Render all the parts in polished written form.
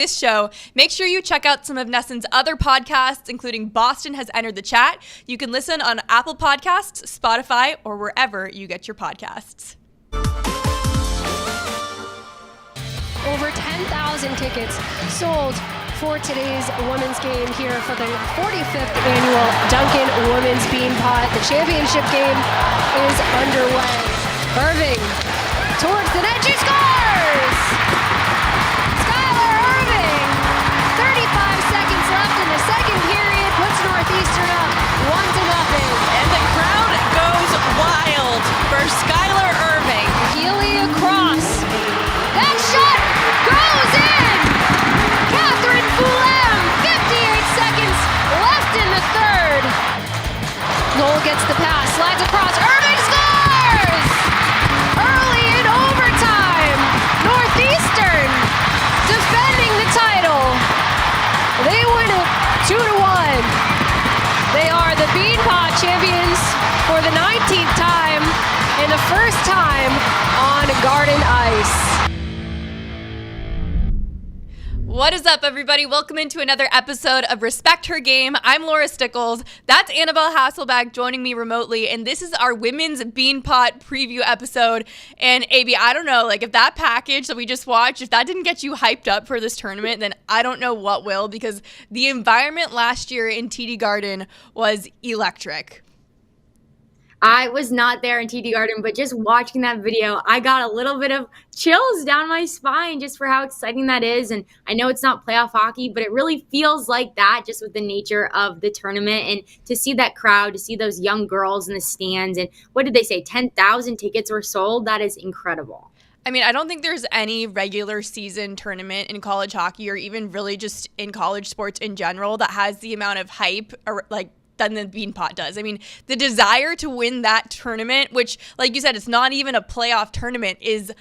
this show, make sure you check out some of Nesson's other podcasts, including Boston Has Entered the Chat. You can listen on Apple Podcasts, Spotify, or wherever you get your podcasts. Over 10,000 tickets sold for today's women's game here for the 45th annual Duncan Women's Beanpot. The championship game is underway. Irving towards the net, she scores! Skylar Irving, 35 seconds left in the second period, puts Northeastern up 1-0. And the crowd goes wild for Skylar Irving. Healy across. That shot goes in! Catherine Foulem, 58 seconds left in the third. Noel gets the pass, slides across. Irving scores! Early in overtime. Northeastern defending the title. They win it 2-1. They are the Beanpot champions for the 19th time and the first time on garden ice. What is up, everybody? Welcome into another episode of Respect Her Game. I'm Laura Stickells. That's Annabelle Hasselbeck joining me remotely, and this is our Women's Beanpot preview episode. And AB, I don't know, like if that package that we just watched, if that didn't get you hyped up for this tournament, then I don't know what will, because the environment last year in TD Garden was electric. I was not there in TD Garden, but just watching that video, I got a little bit of chills down my spine just for how exciting that is. And I know it's not playoff hockey, but it really feels like that just with the nature of the tournament. And to see that crowd, to see those young girls in the stands, and what did they say, 10,000 tickets were sold? That is incredible. I mean, I don't think there's any regular season tournament in college hockey or even really just in college sports in general that has the amount of hype or than the Beanpot does. I mean, the desire to win that tournament, which, like you said, it's not even a playoff tournament, is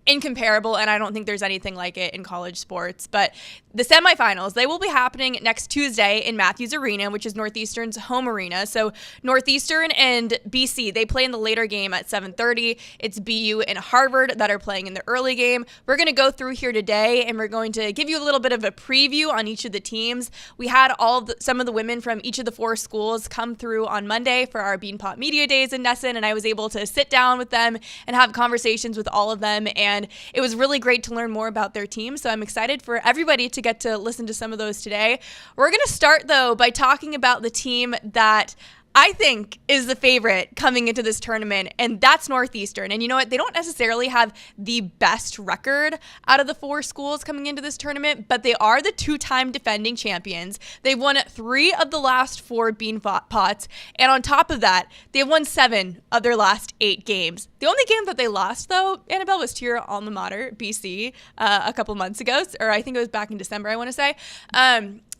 incomparable, and I don't think there's anything like it in college sports. But the semifinals, they will be happening next Tuesday in Matthews Arena, which is Northeastern's home arena. So Northeastern and BC, they play in the later game at 7:30. It's BU and Harvard that are playing in the early game. We're going to go through here today, and we're going to give you a little bit of a preview on each of the teams. We had some of the women from each of the four schools come through on Monday for our Beanpot Media Days in Nesson, and I was able to sit down with them and have conversations with all of them, and it was really great to learn more about their team. So I'm excited for everybody to get to listen to some of those today. We're going to start, though, by talking about the team that I think is the favorite coming into this tournament, and that's Northeastern. And you know what? They don't necessarily have the best record out of the four schools coming into this tournament, but they are the two-time defending champions. They've won 3 of the last 4 Beanpots, and on top of that, they've won 7 of their last 8 games. The only game that they lost, though, Annabelle, was to your alma mater, BC, a couple months ago, or I think it was back in December, I want to say.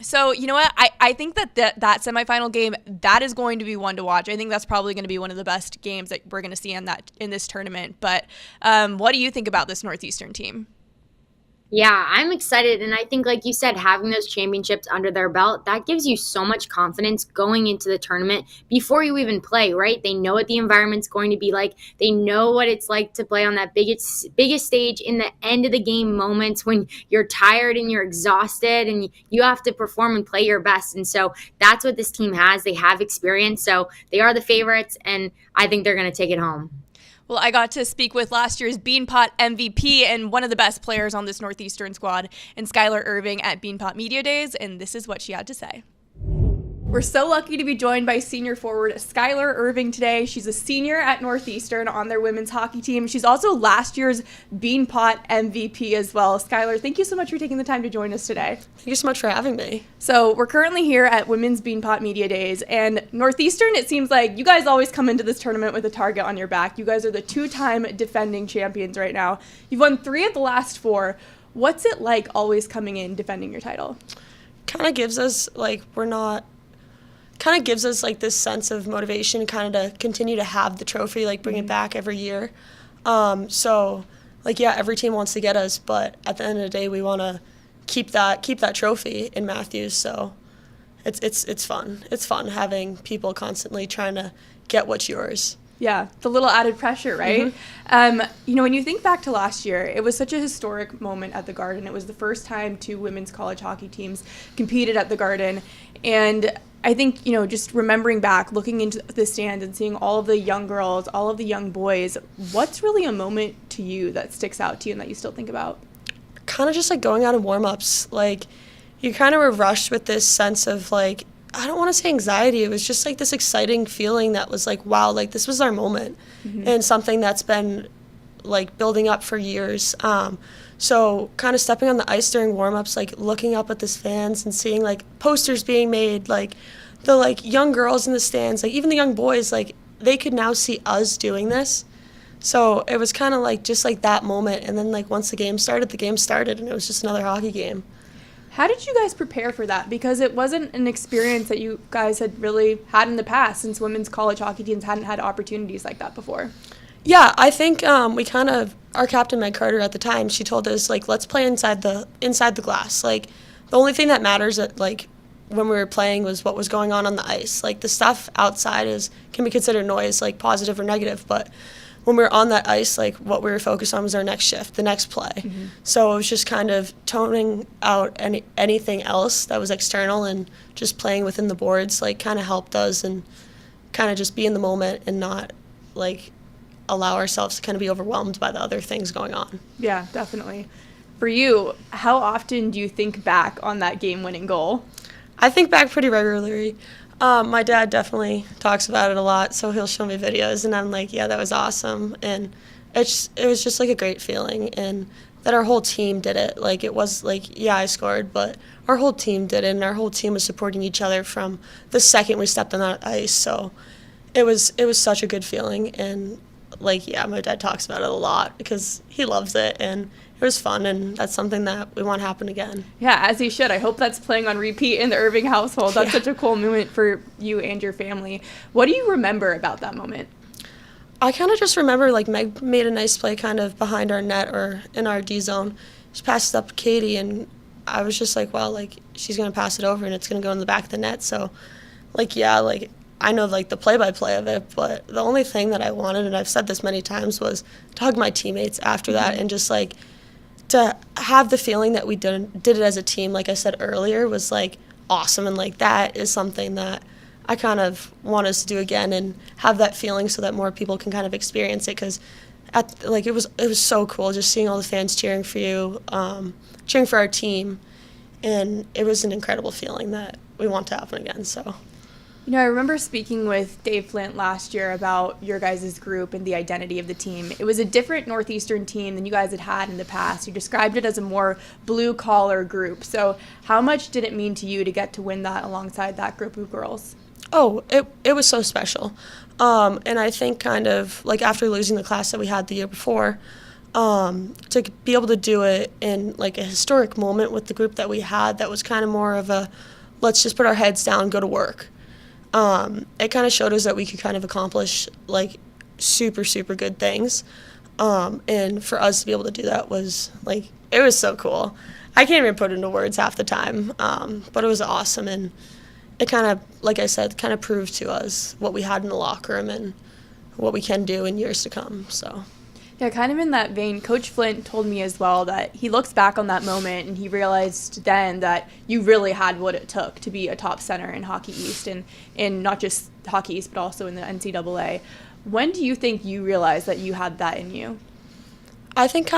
So, you know what? I think that semifinal game, that is going to be one to watch. I think that's probably going to be one of the best games that we're going to see in this tournament. But what do you think about this Northeastern team? Yeah, I'm excited. And I think, like you said, having those championships under their belt, that gives you so much confidence going into the tournament before you even play, right? They know what the environment's going to be like. They know what it's like to play on that biggest stage in the end of the game moments when you're tired and you're exhausted and you have to perform and play your best. And so that's what this team has. They have experience. So they are the favorites, and I think they're going to take it home. Well, I got to speak with last year's Beanpot MVP and one of the best players on this Northeastern squad, and Skylar Irving at Beanpot Media Days, and this is what she had to say. We're so lucky to be joined by senior forward Skylar Irving today. She's a senior at Northeastern on their women's hockey team. She's also last year's Beanpot MVP as well. Skylar, thank you so much for taking the time to join us today. Thank you so much for having me. So we're currently here at Women's Beanpot Media Days, and Northeastern, it seems like you guys always come into this tournament with a target on your back. You guys are the 2-time defending champions right now. You've won 3 of the last 4. What's it like always coming in defending your title? Kind of gives us this sense of motivation kind of to continue to have the trophy, bring it back every year. Every team wants to get us, but at the end of the day, we want to keep that trophy in Matthews. So it's fun. It's fun having people constantly trying to get what's yours. Yeah, the little added pressure, right? When you think back to last year, it was such a historic moment at the Garden. It was the first time 2 women's college hockey teams competed at the Garden. And I think, just remembering back, looking into the stands and seeing all of the young girls, all of the young boys, what's really a moment to you that sticks out to you and that you still think about? Kind of just going out in warm-ups. You kind of were rushed with this sense of I don't want to say anxiety. It was just this exciting feeling that was wow, this was our moment, and something that's been building up for years. So kind of stepping on the ice during warm-ups, looking up at the fans and seeing posters being made, the young girls in the stands, even the young boys, they could now see us doing this. So it was kind of just that moment. And then once the game started, and it was just another hockey game. How did you guys prepare for that? Because it wasn't an experience that you guys had really had in the past, since women's college hockey teams hadn't had opportunities like that before. Yeah, I think our captain, Meg Carter, at the time, she told us, let's play inside the glass. The only thing that matters when we were playing was what was going on the ice. The stuff outside can be considered noise, positive or negative, but when we were on that ice, what we were focused on was our next shift, the next play. So it was just kind of toning out anything else that was external, and just playing within the boards, kind of helped us, and kind of just be in the moment and not, allow ourselves to kind of be overwhelmed by the other things going on. Yeah, definitely. For you, how often do you think back on that game-winning goal? I think back pretty regularly. My dad definitely talks about it a lot, so he'll show me videos, and I'm yeah, that was awesome. And it was just a great feeling, and that our whole team did it. It was yeah, I scored, but our whole team did it, and our whole team was supporting each other from the second we stepped on that ice. So it was such a good feeling, and yeah, my dad talks about it a lot because he loves it, and it was fun, and that's something that we want to happen again. Yeah, as he should. I hope that's playing on repeat in the Irving household. That's such a cool moment for you and your family. What do you remember about that moment? I kind of just remember Meg made a nice play kind of behind our net or in our D zone. She passed it up to Katie, and I was just well, she's going to pass it over and it's going to go in the back of the net. So, yeah, I know the play-by-play of it, but the only thing that I wanted, and I've said this many times, was to hug my teammates after that, and just to have the feeling that we did it as a team, like I said earlier, was awesome, and that is something that I kind of want us to do again and have that feeling so that more people can kind of experience it, because it was so cool just seeing all the fans cheering for you, cheering for our team, and it was an incredible feeling that we want to happen again. So. I remember speaking with Dave Flint last year about your guys' group and the identity of the team. It was a different Northeastern team than you guys had in the past. You described it as a more blue-collar group. So how much did it mean to you to get to win that alongside that group of girls? Oh, it was so special. And I think kind of after losing the class that we had the year before, to be able to do it in a historic moment with the group that we had, that was kind of more of a let's just put our heads down, go to work. It kind of showed us that we could kind of accomplish super, super good things. And for us to be able to do that was it was so cool. I can't even put it into words half the time. But it was awesome. And it kind of, like I said, kind of proved to us what we had in the locker room and what we can do in years to come. So. Yeah, kind of in that vein, Coach Flint told me as well that he looks back on that moment and he realized then that you really had what it took to be a top center in Hockey East, and in not just Hockey East but also in the NCAA. When do you think you realized that you had that in you? I think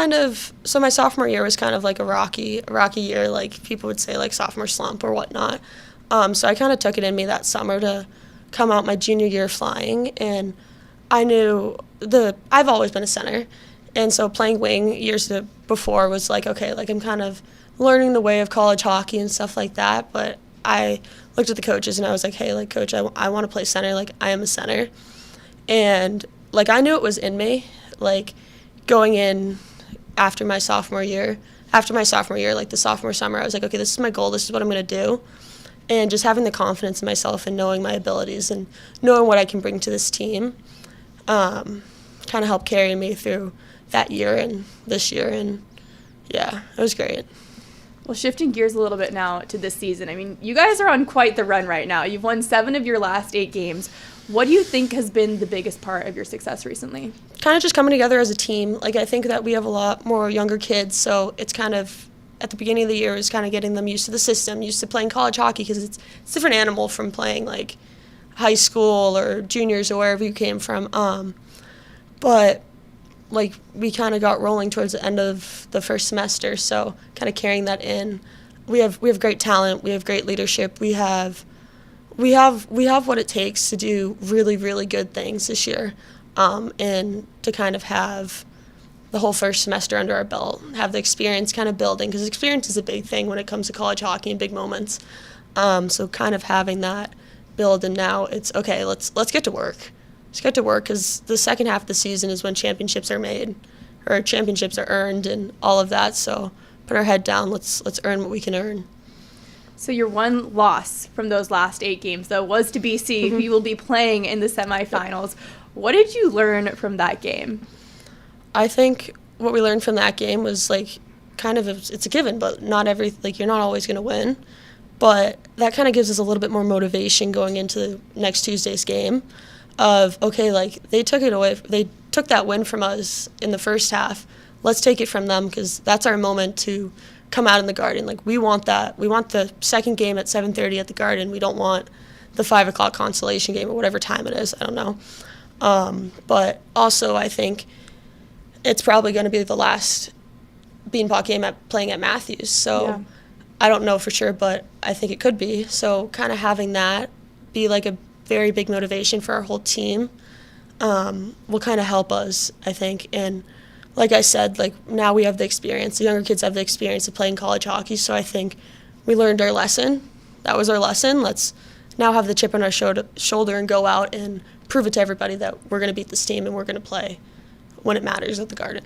so my sophomore year was kind of a rocky year, people would say sophomore slump or whatnot. So I kind of took it in me that summer to come out my junior year flying, and I knew I've always been a center, and so playing wing years before was okay, I'm kind of learning the way of college hockey and stuff like that, but I looked at the coaches and I was hey, coach, I want to play center, I am a center, and I knew it was in me, going in after my sophomore year, the sophomore summer, I was okay, this is my goal, this is what I'm going to do, and just having the confidence in myself and knowing my abilities and knowing what I can bring to this team, kind of helped carry me through that year and this year, and yeah, it was great. Well, shifting gears a little bit now to this season. I mean, you guys are on quite the run right now. You've won 7 of your last 8 games. What do you think has been the biggest part of your success recently? Kind of just coming together as a team. Like, I think that we have a lot more younger kids, so it's kind of, at the beginning of the year, is kind of getting them used to the system, used to playing college hockey, because it's a different animal from playing, like, high school or juniors or wherever you came from. But like, we kind of got rolling towards the end of the first semester, so kind of carrying that in. We have great talent. We have great leadership. We have what it takes to do really, really good things this year, and to kind of have the whole first semester under our belt, have the experience kind of building, because experience is a big thing when it comes to college hockey and big moments. So kind of having that build, and now it's okay. Let's get to work. Let's get to work, because the second half of the season is when championships are made, or championships are earned, and all of that. So put our head down. Let's earn what we can earn. So your one loss from those last 8 games, though, was to BC, who you will be playing in the semifinals. What did you learn from that game? I think what we learned from that game was, like, kind of, it's a given, but you're not always going to win. But that kind of gives us a little bit more motivation going into next Tuesday's game of, okay, like, they took that win from us in the first half. Let's take it from them, because that's our moment to come out in the Garden. Like, we want that. We want the second game at 7:30 at the Garden. We don't want the 5 o'clock consolation game or whatever time it is. I don't know. But also, I think it's probably going to be the last Beanpot game playing at Matthews. So yeah. I don't know for sure, but I think it could be. So kind of having that be like a very big motivation for our whole team will kind of help us, I think. And like I said, like, now we have the experience. The younger kids have the experience of playing college hockey. So I think we learned our lesson. That was our lesson. Let's now have the chip on our shoulder and go out and prove it to everybody that we're going to beat this team and we're going to play when it matters at the Garden.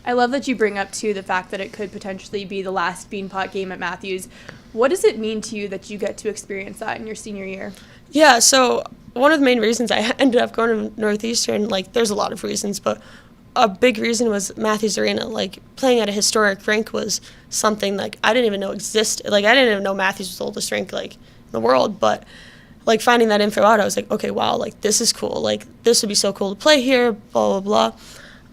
I love that you bring up, too, the fact that it could potentially be the last Beanpot game at Matthews. What does it mean to you that you get to experience that in your senior year? Yeah, so one of the main reasons I ended up going to Northeastern, like, there's a lot of reasons, but a big reason was Matthews Arena. Like, playing at a historic rink was something, like, I didn't even know existed. Like, I didn't even know Matthews was the oldest rink, like, in the world, but like, finding that info out, I was like, okay, wow, like, this is cool. Like, this would be so cool to play here, blah, blah,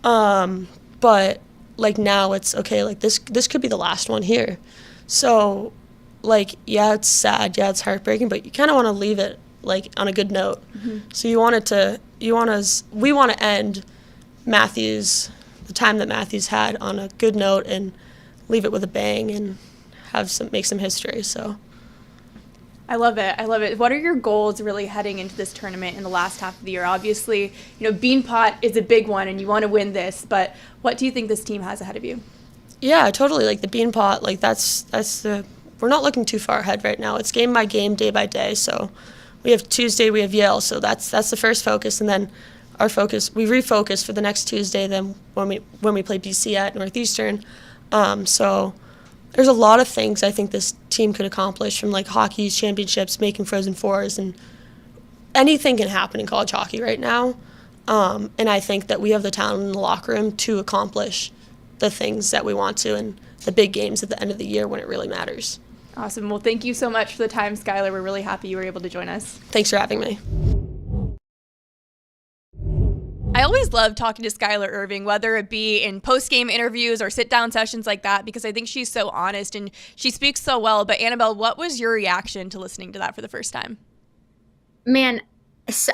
blah. But, like, now it's, okay, like, this could be the last one here. So, like, yeah, it's sad, yeah, it's heartbreaking, but you kind of want to leave it, like, on a good note. Mm-hmm. So we want to end Matthews, the time that Matthews had, on a good note and leave it with a bang and make some history, so. I love it. I love it. What are your goals really heading into this tournament in the last half of the year? Obviously, Beanpot is a big one and you want to win this, but what do you think this team has ahead of you? Yeah, totally. Like, the Beanpot, like, we're not looking too far ahead right now. It's game by game, day by day. So we have Tuesday, we have Yale. So that's the first focus. And then our focus, we refocus for the next Tuesday then when we play BC at Northeastern. So there's a lot of things I think this team could accomplish, from, like, hockey championships, making Frozen Fours, and anything can happen in college hockey right now. And I think that we have the talent in the locker room to accomplish the things that we want to, and the big games at the end of the year when it really matters. Awesome. Well, thank you so much for the time, Skylar. We're really happy you were able to join us. Thanks for having me. I always love talking to Skylar Irving, whether it be in post-game interviews or sit-down sessions like that, because I think she's so honest and she speaks so well. But Annabelle, what was your reaction to listening to that for the first time? Man,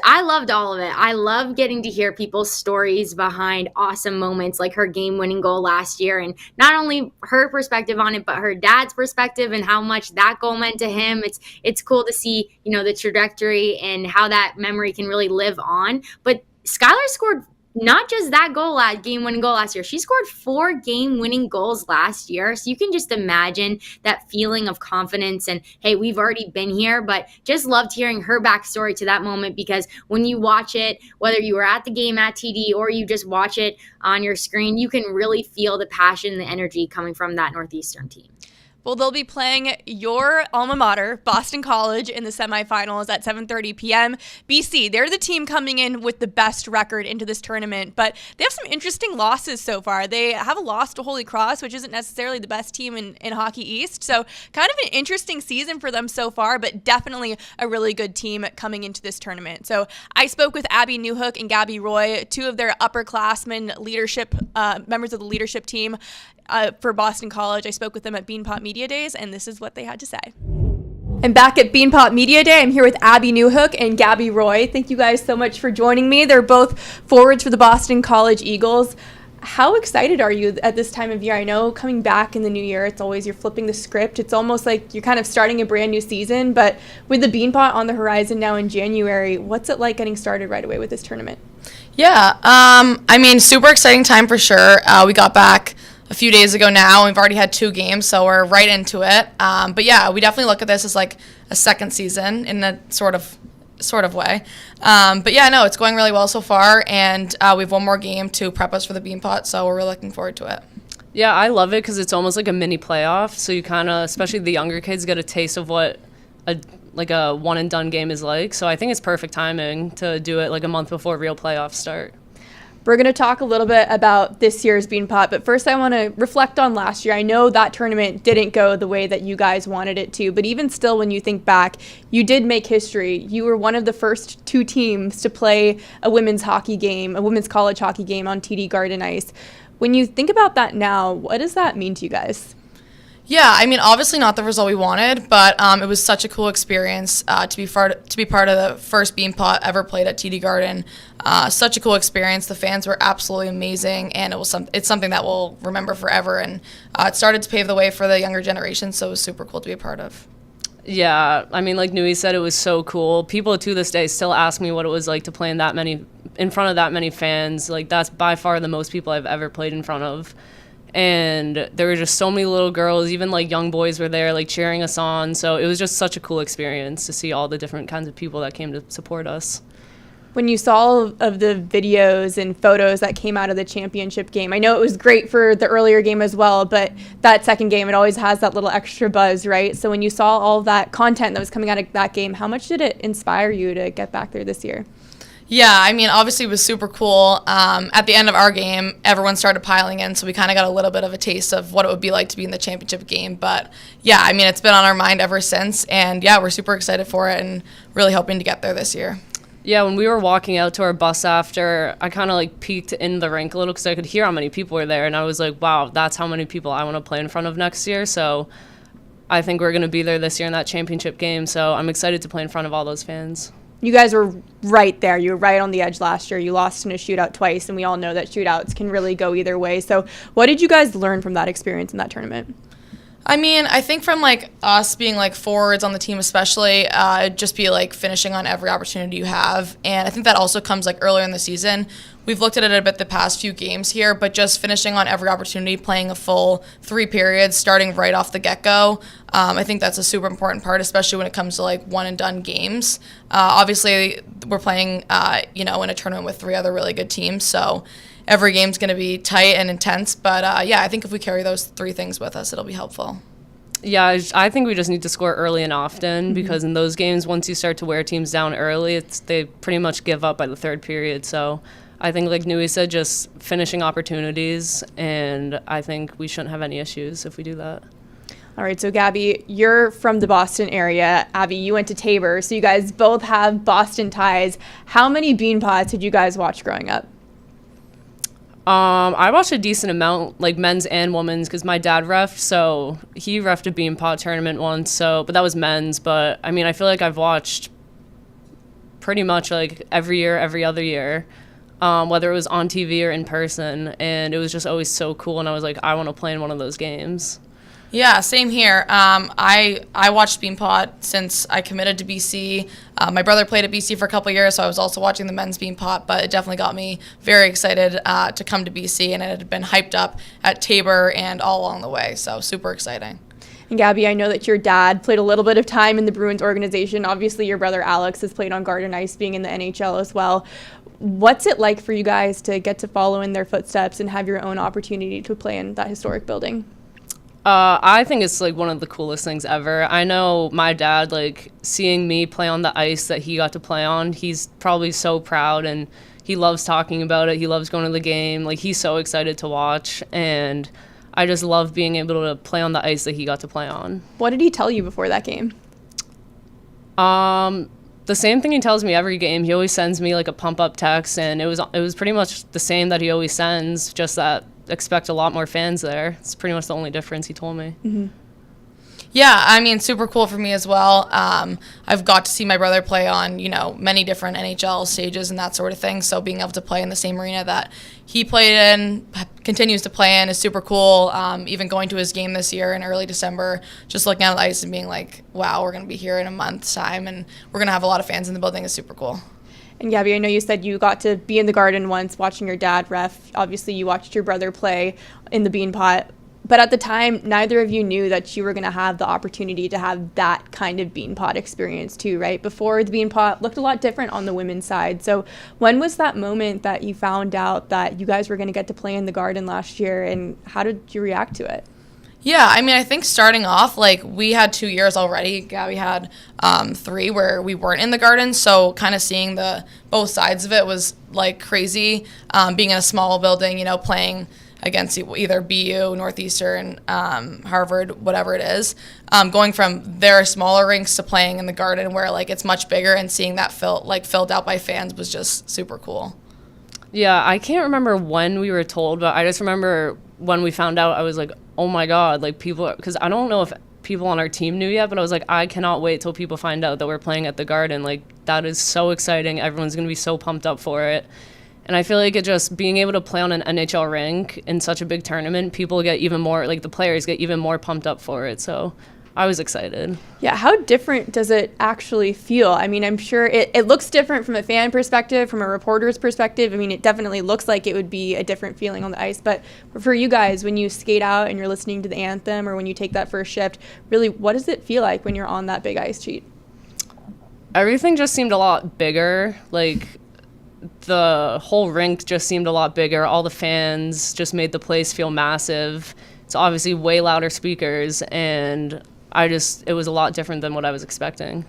I loved all of it. I love getting to hear people's stories behind awesome moments, like her game-winning goal last year, and not only her perspective on it, but her dad's perspective and how much that goal meant to him. It's cool to see, the trajectory and how that memory can really live on. But Skylar scored not just that game-winning goal last year. She scored 4 game-winning goals last year. So you can just imagine that feeling of confidence and, hey, we've already been here. But just loved hearing her backstory to that moment, because when you watch it, whether you were at the game at TD or you just watch it on your screen, you can really feel the passion and the energy coming from that Northeastern team. Well, they'll be playing your alma mater, Boston College, in the semifinals at 7:30 p.m. BC, they're the team coming in with the best record into this tournament, but they have some interesting losses so far. They have a loss to Holy Cross, which isn't necessarily the best team in Hockey East, so kind of an interesting season for them so far, but definitely a really good team coming into this tournament. So I spoke with Abby Newhook and Gabby Roy, two of their upperclassmen leadership members of the leadership team for Boston College. I spoke with them at Beanpot Media Days, and this is what they had to say. And back at Beanpot Media Day, I'm here with Abby Newhook and Gabby Roy. Thank you guys so much for joining me. They're both forwards for the Boston College Eagles. How excited are you at this time of year? I know coming back in the new year, it's always you're flipping the script. It's almost like you're kind of starting a brand new season, but with the Beanpot on the horizon now in January, what's it like getting started right away with this tournament? Yeah, I mean, super exciting time for sure. We got back a few days ago now. We've already had 2 games, so we're right into it. But yeah, we definitely look at this as like a second season in a sort of way. But yeah, no, it's going really well so far, and we have one more game to prep us for the Beanpot, so we're really looking forward to it. Yeah, I love it because it's almost like a mini playoff. So you kind of, especially the younger kids, get a taste of what a one and done game is like. So I think it's perfect timing to do it like a month before real playoffs start. We're going to talk a little bit about this year's Beanpot, but first I want to reflect on last year. I know that tournament didn't go the way that you guys wanted it to, but even still, when you think back, you did make history. You were one of the first 2 teams to play a women's hockey game, a women's college hockey game on TD Garden Ice. When you think about that now, what does that mean to you guys? Yeah, I mean, obviously not the result we wanted, but it was such a cool experience to be part of the first Beanpot ever played at TD Garden. Such a cool experience. The fans were absolutely amazing, and it's something that we'll remember forever. And it started to pave the way for the younger generation, so it was super cool to be a part of. Yeah, I mean, like Nui said, it was so cool. People to this day still ask me what it was like to play in front of that many fans. Like, that's by far the most people I've ever played in front of. And there were just so many little girls, even like young boys were there, like cheering us on. So it was just such a cool experience to see all the different kinds of people that came to support us. When you saw all of the videos and photos that came out of the championship game, I know it was great for the earlier game as well, but that second game, it always has that little extra buzz, right? So when you saw all of that content that was coming out of that game, how much did it inspire you to get back there this year? Yeah, I mean, obviously it was super cool. At the end of our game, everyone started piling in, so we kind of got a little bit of a taste of what it would be like to be in the championship game. But yeah, I mean, it's been on our mind ever since, and yeah, we're super excited for it and really hoping to get there this year. Yeah, when we were walking out to our bus after, I kind of like peeked in the rink a little because I could hear how many people were there, and I was like, wow, that's how many people I want to play in front of next year. So I think we're going to be there this year in that championship game, so I'm excited to play in front of all those fans. You guys were right there. You were right on the edge last year. You lost in a shootout twice, and we all know that shootouts can really go either way. So what did you guys learn from that experience in that tournament? I mean, I think from like us being like forwards on the team especially, just be like finishing on every opportunity you have. And I think that also comes like earlier in the season. We've looked at it a bit the past few games here, but just finishing on every opportunity, playing a full 3 periods, starting right off the get-go. I think that's a super important part, especially when it comes to like one and done games. Obviously, we're playing, in a tournament with 3 other really good teams, so every game's going to be tight and intense. But yeah, I think if we carry those 3 things with us, it'll be helpful. Yeah, I think we just need to score early and often because in those games, once you start to wear teams down early, they pretty much give up by the 3rd period. So I think, like Nui said, just finishing opportunities, and I think we shouldn't have any issues if we do that. All right, so Gabby, you're from the Boston area. Abby, you went to Tabor, so you guys both have Boston ties. How many Beanpots did you guys watch growing up? I watched a decent amount, like men's and women's, because my dad reffed, so he reffed a Beanpot tournament once, but that was men's. But I mean, I feel like I've watched pretty much like every year, every other year, whether it was on TV or in person, and it was just always so cool, and I was like, I want to play in one of those games. Yeah, same here. I watched Beanpot since I committed to BC. My brother played at BC for a couple years, so I was also watching the men's Beanpot, but it definitely got me very excited to come to BC, and it had been hyped up at Tabor and all along the way, so super exciting. And Gabby, I know that your dad played a little bit of time in the Bruins organization. Obviously, your brother Alex has played on Garden Ice, being in the NHL as well. What's it like for you guys to get to follow in their footsteps and have your own opportunity to play in that historic building? I think it's like one of the coolest things ever. I know my dad, like seeing me play on the ice that he got to play on, he's probably so proud and he loves talking about it. He loves going to the game. Like he's so excited to watch, and I just love being able to play on the ice that he got to play on. What did he tell you before that game? The same thing he tells me every game. He always sends me like a pump up text, and it was pretty much the same that he always sends, just that expect a lot more fans there. It's pretty much the only difference he told me. Mm-hmm. Yeah, I mean, super cool for me as well. I've got to see my brother play on, many different NHL stages and that sort of thing. So being able to play in the same arena that he played in, continues to play in, is super cool. Even going to his game this year in early December, just looking at the ice and being like, wow, we're going to be here in a month's time and we're going to have a lot of fans in the building is super cool. And Gabby, I know you said you got to be in the Garden once watching your dad ref. Obviously, you watched your brother play in the Beanpot. But at the time, neither of you knew that you were going to have the opportunity to have that kind of Beanpot experience too, right? Before, the Beanpot looked a lot different on the women's side. So when was that moment that you found out that you guys were going to get to play in the Garden last year, and how did you react to it? Yeah, I mean, I think starting off, like, we had 2 years already. Gabby had 3 where we weren't in the Garden, so kind of seeing both sides of it was, like, crazy. Being in a small building, playing against either BU, Northeastern, Harvard, whatever it is. Going from their smaller rinks to playing in the Garden where, like, it's much bigger, and seeing that filled out by fans was just super cool. Yeah, I can't remember when we were told, but I just remember when we found out, I was like, oh my God, like people, because I don't know if people on our team knew yet, but I was like, I cannot wait till people find out that we're playing at the Garden. Like, that is so exciting. Everyone's going to be so pumped up for it. And I feel like it just being able to play on an NHL rink in such a big tournament, people get even more, like the players get even more pumped up for it. So I was excited. Yeah, how different does it actually feel? I mean, I'm sure it looks different from a fan perspective, from a reporter's perspective. I mean, it definitely looks like it would be a different feeling on the ice. But for you guys, when you skate out and you're listening to the anthem, or when you take that first shift, really, what does it feel like when you're on that big ice sheet? Everything just seemed a lot bigger. Like, the whole rink just seemed a lot bigger. All the fans just made the place feel massive. It's obviously way louder speakers, and it was a lot different than what I was expecting.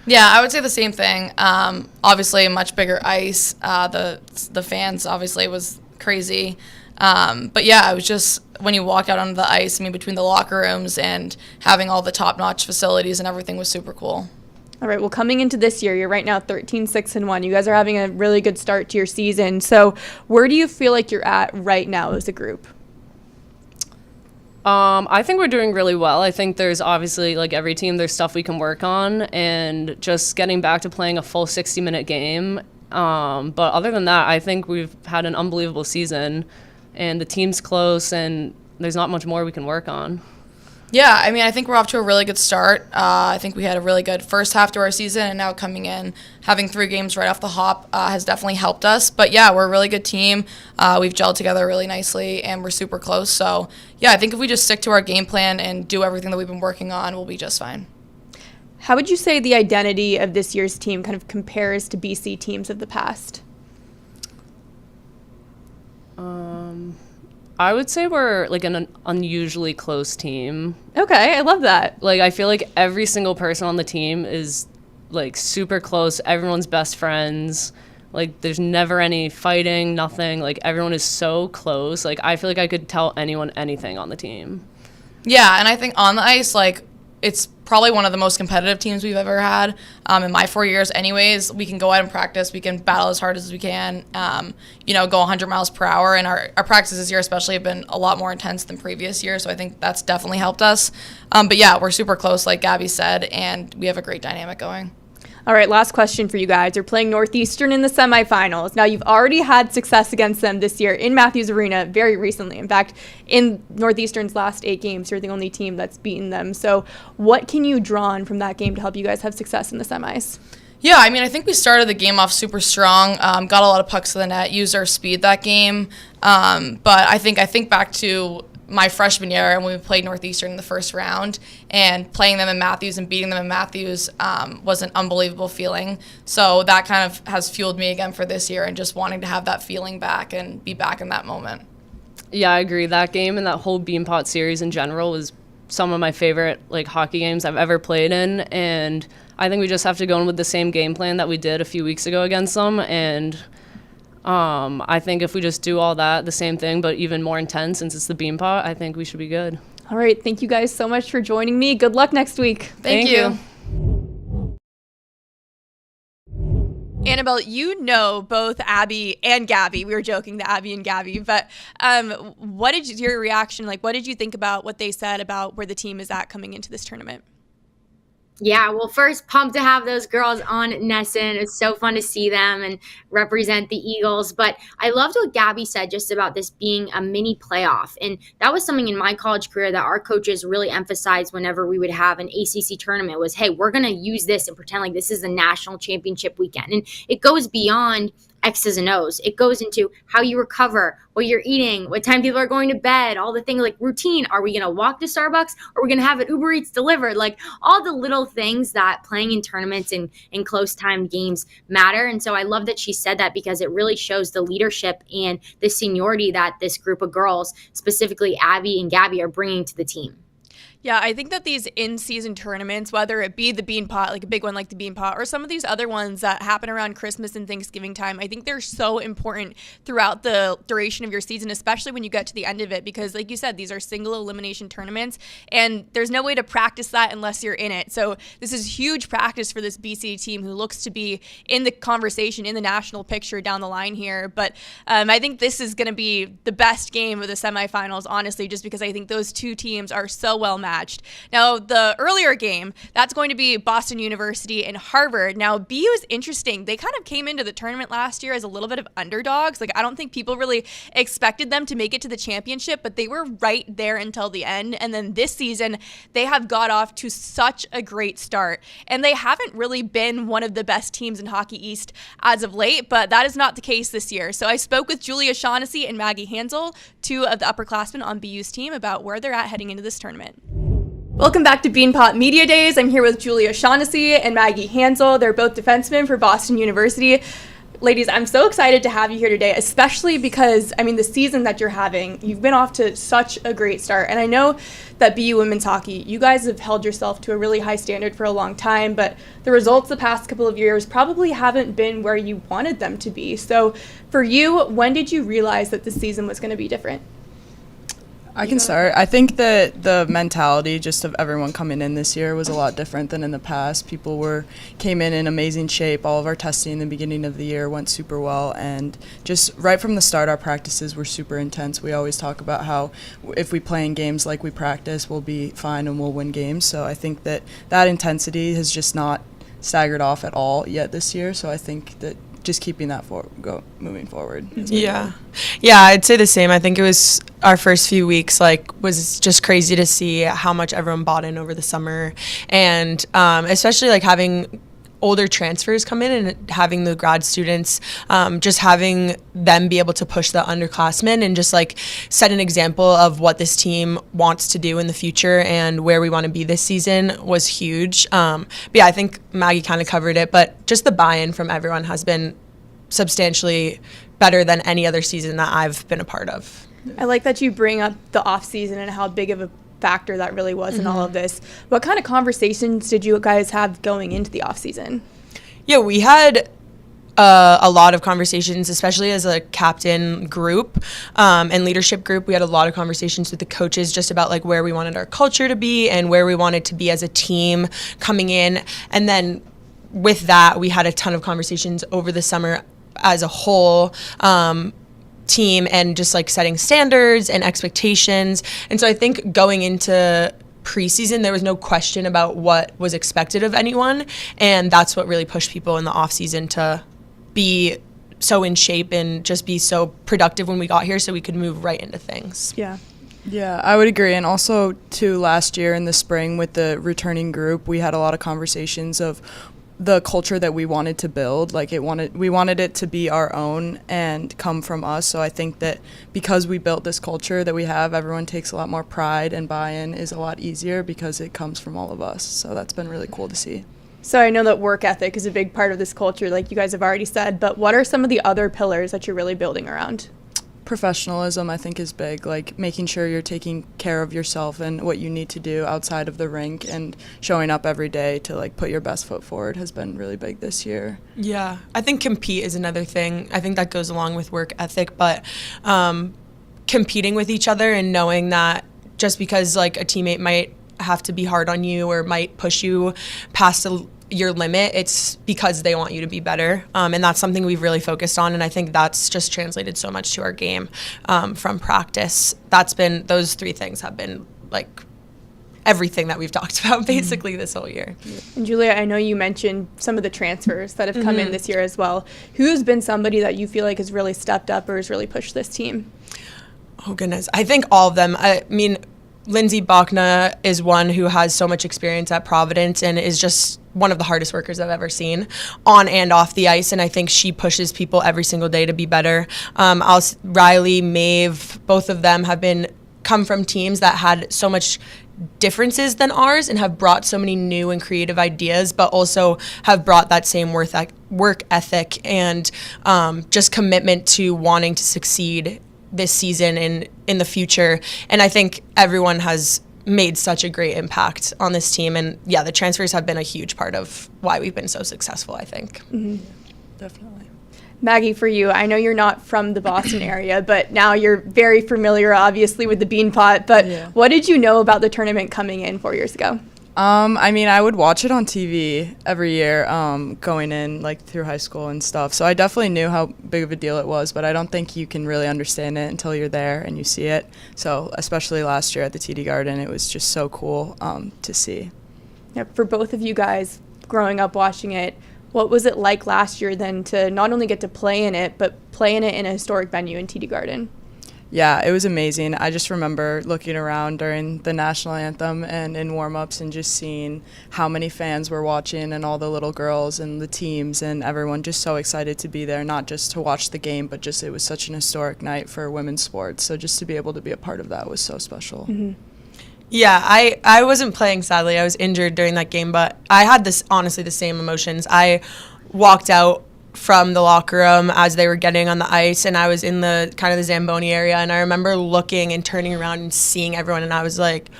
Yeah, I would say the same thing. Obviously, a much bigger ice. The fans obviously was crazy. But yeah, it was just when you walk out onto the ice, I mean, between the locker rooms and having all the top-notch facilities and everything was super cool. All right, well, coming into this year, you're right now 13-6-1. You guys are having a really good start to your season. So where do you feel like you're at right now as a group? I think we're doing really well. I think there's obviously, like every team, there's stuff we can work on, and just getting back to playing a full 60-minute game. But other than that, I think we've had an unbelievable season, and the team's close, and there's not much more we can work on. Yeah, I mean, I think we're off to a really good start. I think we had a really good first half to our season, and now coming in, having 3 games right off the hop has definitely helped us. But yeah, we're a really good team. We've gelled together really nicely, and we're super close. So yeah, I think if we just stick to our game plan and do everything that we've been working on, we'll be just fine. How would you say the identity of this year's team kind of compares to BC teams of the past? I would say we're like an unusually close team. Okay, I love that. Like, I feel like every single person on the team is like super close. Everyone's best friends. Like, there's never any fighting, nothing. Like, everyone is so close. Like, I feel like I could tell anyone anything on the team. Yeah, and I think on the ice, like, it's probably one of the most competitive teams we've ever had. In my 4 years anyways, we can go out and practice. We can battle as hard as we can, go 100 miles per hour. And our practices this year especially have been a lot more intense than previous years. So I think that's definitely helped us. But yeah, we're super close, like Gabby said, and we have a great dynamic going. All right, last question for you guys. You're playing Northeastern in the semifinals. Now, you've already had success against them this year in Matthews Arena very recently. In fact, in Northeastern's last 8 games, you're the only team that's beaten them. So what can you draw on from that game to help you guys have success in the semis? Yeah, I mean, I think we started the game off super strong, got a lot of pucks to the net, used our speed that game. But I think back to my freshman year, and when we played Northeastern in the first round, and playing them in Matthews and beating them in Matthews was an unbelievable feeling. So that kind of has fueled me again for this year, and just wanting to have that feeling back and be back in that moment. Yeah, I agree. That game and that whole Beanpot series in general was some of my favorite like hockey games I've ever played in, and I think we just have to go in with the same game plan that we did a few weeks ago against them, and I think if we just do all that, the same thing, but even more intense since it's the Beanpot, I think we should be good. All right. Thank you guys so much for joining me. Good luck next week. Thank you. Annabelle, you know both Abby and Gabby. We were joking, the Abby and Gabby. But what did your reaction, like, what did you think about what they said about where the team is at coming into this tournament? Yeah, well, first, pumped to have those girls on Nesson. It's so fun to see them and represent the Eagles. But I loved what Gabby said just about this being a mini playoff. And that was something in my college career that our coaches really emphasized whenever we would have an ACC tournament was, hey, we're going to use this and pretend like this is the national championship weekend. And it goes beyond X's and O's. It goes into how you recover, what you're eating, what time people are going to bed, all the things like routine. Are we going to walk to Starbucks? Or are we going to have it Uber Eats delivered? Like all the little things that playing in tournaments and in close timed games matter. And so I love that she said that because it really shows the leadership and the seniority that this group of girls, specifically Abby and Gabby, are bringing to the team. Yeah, I think that these in-season tournaments, whether it be the Beanpot, like a big one like the Beanpot, or some of these other ones that happen around Christmas and Thanksgiving time, I think they're so important throughout the duration of your season, especially when you get to the end of it, because like you said, these are single elimination tournaments, and there's no way to practice that unless you're in it. So this is huge practice for this BC team who looks to be in the conversation, in the national picture down the line here. But I think this is going to be the best game of the semifinals, honestly, just because I think those two teams are so well matched. Now, the earlier game, that's going to be Boston University and Harvard. Now, BU is interesting. They kind of came into the tournament last year as a little bit of underdogs. Like, I don't think people really expected them to make it to the championship, but they were right there until the end. And then this season, they have got off to such a great start. And they haven't really been one of the best teams in Hockey East as of late, but that is not the case this year. So I spoke with Julia Shaughnessy and Maggie Hansel, two of the upperclassmen on BU's team, about where they're at heading into this tournament. Welcome back to Beanpot Media Days. I'm here with Julia Shaughnessy and Maggie Hansel. They're both defensemen for Boston University. Ladies, I'm so excited to have you here today, especially because, I mean, the season that you're having, you've been off to such a great start. And I know that BU women's hockey, you guys have held yourself to a really high standard for a long time, but the results the past couple of years probably haven't been where you wanted them to be. So for you, when did you realize that the season was going to be different? I can start. I think that the mentality just of everyone coming in this year was a lot different than in the past. People came in amazing shape. All of our testing in the beginning of the year went super well, and just right from the start, our practices were super intense. We always talk about how if we play in games like we practice, we'll be fine and we'll win games. So I think that intensity has just not staggered off at all yet this year. So I think that just keeping that moving forward. Yeah, I'd say the same. I think it was our first few weeks, was just crazy to see how much everyone bought in over the summer, and especially having older transfers come in and having the grad students, just having them be able to push the underclassmen and just set an example of what this team wants to do in the future and where we want to be this season was huge. But yeah, I think Maggie kind of covered it, but just the buy-in from everyone has been substantially better than any other season that I've been a part of. I like that you bring up the off season and how big of a factor that really was in all of this. What kind of conversations did you guys have going into the off season? Yeah, we had a lot of conversations, especially as a captain group and leadership group. We had a lot of conversations with the coaches just about where we wanted our culture to be and where we wanted to be as a team coming in. And then with that, we had a ton of conversations over the summer as a whole team and just setting standards and expectations. And so I think going into preseason, there was no question about what was expected of anyone, and that's what really pushed people in the off season to be so in shape and just be so productive when we got here so we could move right into things. Yeah, I would agree. And also too, last year in the spring with the returning group, we had a lot of conversations of the culture that we wanted to build. We wanted it to be our own and come from us. So I think that because we built this culture that we have, everyone takes a lot more pride, and buy-in is a lot easier because it comes from all of us. So that's been really cool to see. So I know that work ethic is a big part of this culture, like you guys have already said, but what are some of the other pillars that you're really building around? Professionalism, I think, is big, like making sure you're taking care of yourself and what you need to do outside of the rink, and showing up every day to like put your best foot forward has been really big this year. Yeah, I think compete is another thing. I think that goes along with work ethic, but competing with each other and knowing that just because like a teammate might have to be hard on you or might push you past your limit, it's because they want you to be better, and that's something we've really focused on, and I think that's just translated so much to our game from practice. Those three things have been like everything that we've talked about basically this whole year. And Julia, I know you mentioned some of the transfers that have come in this year as well. Who's been somebody that you feel like has really stepped up or has really pushed this team? Oh goodness, I think all of them. I mean, Lindsay Bachna is one who has so much experience at Providence and is just one of the hardest workers I've ever seen on and off the ice, and I think she pushes people every single day to be better. Riley, Maeve, both of them have come from teams that had so much differences than ours and have brought so many new and creative ideas, but also have brought that same work ethic and just commitment to wanting to succeed this season and in the future. And I think everyone has made such a great impact on this team. And yeah, the transfers have been a huge part of why we've been so successful, I think. Mm-hmm. Definitely. Maggie, for you, I know you're not from the Boston area, but now you're very familiar, obviously, with the Beanpot. But what did you know about the tournament coming in 4 years ago? I mean, I would watch it on TV every year going in, like, through high school and stuff. So I definitely knew how big of a deal it was, but I don't think you can really understand it until you're there and you see it. So especially last year at the TD Garden, it was just so cool to see. Yeah, for both of you guys growing up watching it, what was it like last year then to not only get to play in it, but play in it in a historic venue in TD Garden? Yeah, it was amazing. I just remember looking around during the national anthem and in warm-ups and just seeing how many fans were watching and all the little girls and the teams and everyone just so excited to be there, not just to watch the game, but just it was such an historic night for women's sports. So just to be able to be a part of that was so special. Mm-hmm. Yeah, I wasn't playing, sadly. I was injured during that game, but I had honestly the same emotions. I walked out from the locker room as they were getting on the ice, and I was in the kind of the Zamboni area, and I remember looking and turning around and seeing everyone, and I was like,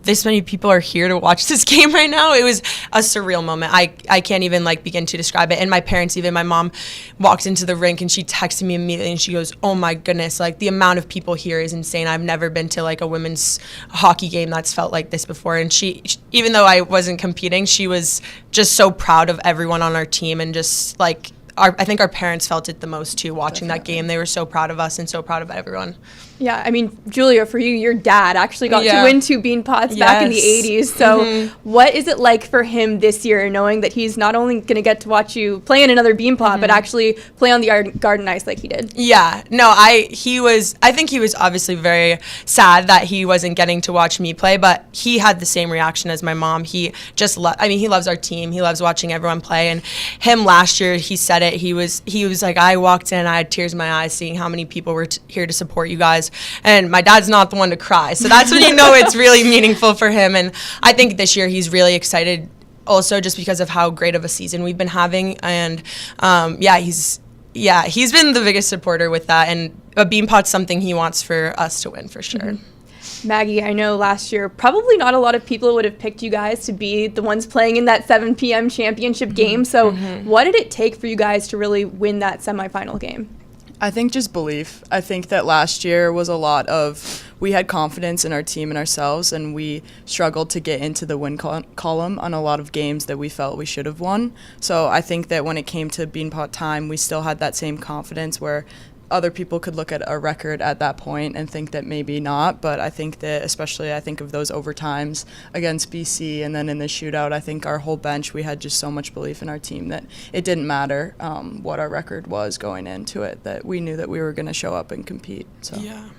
this many people are here to watch this game right now. It was a surreal moment. I can't even like begin to describe it. And my parents, even my mom, walked into the rink and she texted me immediately and she goes, oh my goodness, like the amount of people here is insane. I've never been to like a women's hockey game that's felt like this before. And she, even though I wasn't competing, she was just so proud of everyone on our team, and just like I think our parents felt it the most too, watching that game. They were so proud of us and so proud of everyone. Yeah, I mean, Julia, for you, your dad actually got to win 2 Beanpots back in the 80s. So what is it like for him this year, knowing that he's not only going to get to watch you play in another Beanpot, but actually play on the garden ice like he did? Yeah, no, I think he was obviously very sad that he wasn't getting to watch me play, but he had the same reaction as my mom. He just, he loves our team. He loves watching everyone play. And him last year, he said it. He was like, I walked in, I had tears in my eyes seeing how many people were here to support you guys. And my dad's not the one to cry. So that's when you know it's really meaningful for him. And I think this year he's really excited also just because of how great of a season we've been having. And he's been the biggest supporter with that. And a Beanpot's something he wants for us to win for sure. Mm-hmm. Maggie, I know last year probably not a lot of people would have picked you guys to be the ones playing in that 7 p.m. championship game. So what did it take for you guys to really win that semifinal game? I think just belief. I think that last year was a lot of, we had confidence in our team and ourselves, and we struggled to get into the win column on a lot of games that we felt we should have won. So I think that when it came to Beanpot time, we still had that same confidence where other people could look at a record at that point and think that maybe not, but I think that especially I think of those overtimes against BC and then in the shootout, I think our whole bench, we had just so much belief in our team that it didn't matter what our record was going into it, that we knew that we were going to show up and compete. So. Yeah.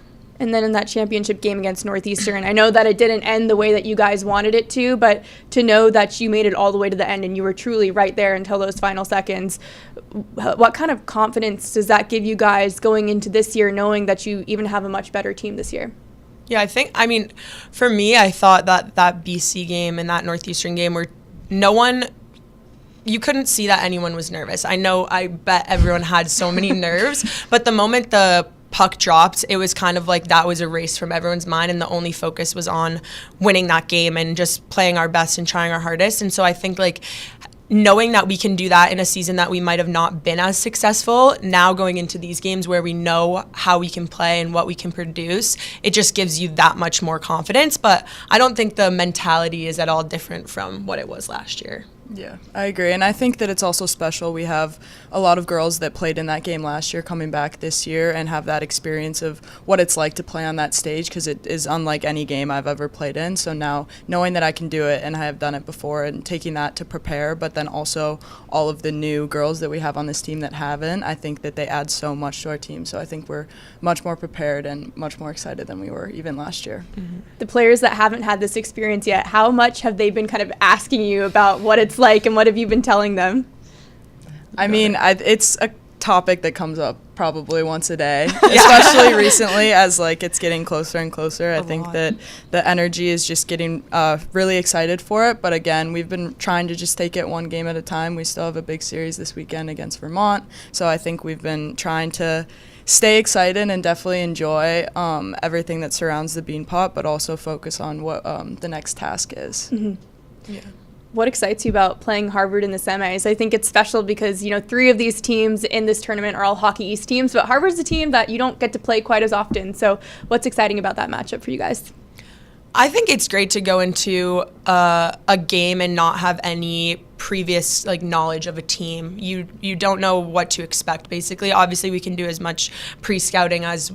And then in that championship game against Northeastern, I know that it didn't end the way that you guys wanted it to, but to know that you made it all the way to the end and you were truly right there until those final seconds, what kind of confidence does that give you guys going into this year, knowing that you even have a much better team this year? Yeah, for me, I thought that BC game and that Northeastern game were you couldn't see that anyone was nervous. I bet everyone had so many nerves, but the moment the puck dropped, it was kind of like that was erased from everyone's mind, and the only focus was on winning that game and just playing our best and trying our hardest. And so I think like knowing that we can do that in a season that we might have not been as successful, now going into these games where we know how we can play and what we can produce, it just gives you that much more confidence. But I don't think the mentality is at all different from what it was last year. Yeah, I agree. And I think that it's also special. We have a lot of girls that played in that game last year coming back this year and have that experience of what it's like to play on that stage, because it is unlike any game I've ever played in. So now knowing that I can do it and I have done it before and taking that to prepare, but then also all of the new girls that we have on this team that haven't, I think that they add so much to our team. So I think we're much more prepared and much more excited than we were even last year. Mm-hmm. The players that haven't had this experience yet, how much have they been kind of asking you about what it's like, and what have you been telling them? I mean, it's a topic that comes up probably once a day, especially recently as like it's getting closer and closer. I think that the energy is just getting really excited for it. But again, we've been trying to just take it one game at a time. We still have a big series this weekend against Vermont. So I think we've been trying to stay excited and definitely enjoy everything that surrounds the Beanpot, but also focus on what the next task is. Mm-hmm. Yeah. What excites you about playing Harvard in the semis? I think it's special because, 3 of these teams in this tournament are all Hockey East teams, but Harvard's a team that you don't get to play quite as often. So what's exciting about that matchup for you guys? I think it's great to go into a game and not have any previous knowledge of a team. You don't know what to expect, basically. Obviously, we can do as much pre-scouting as